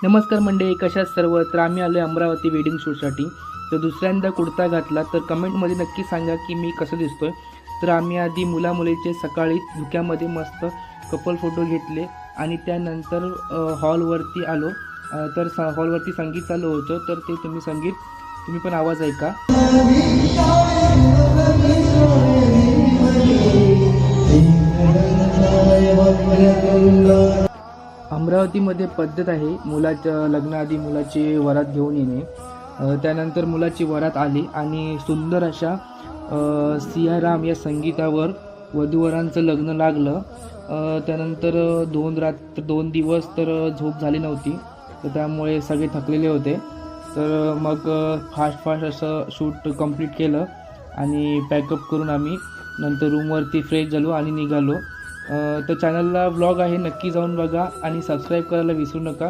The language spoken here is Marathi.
नमस्कार मंडळी, कशा सर्व. तर आम्ही आलो आहे अमरावती वेडिंग शूटसाठी. तर दुसऱ्यांदा कुर्ता घातला तर कमेंटमध्ये नक्की सांगा की मी कसं दिसतोय. तर आम्ही आधी मुलामुलीचे सकाळी धुक्यामध्ये मस्त कपल फोटो घेतले आणि त्यानंतर हॉलवरती आलो. तर हॉलवरती संगीत चालू होतं, तर ते तुम्ही पण आवाज ऐका. अमरावतीमध्ये पद्धत आहे मुलाच्या लग्नाआधी मुलाची वरात घेऊन येणे. त्यानंतर मुलाची वरात आली आणि सुंदर अशा सियाराम या संगीतावर वधूवरांचं लग्न लागलं. त्यानंतर 2 दिवस तर झोप झाली नव्हती, तर त्यामुळे सगळे थकलेले होते. तर मग फास्ट असं शूट कंप्लीट केलं आणि पॅकअप करून आम्ही नंतर रूमवरती फ्रेश झालो आणि निघालो. तर चॅनलला व्लॉग आहे, नक्की जाऊन बघा आणि सबस्क्राईब करायला विसरू नका.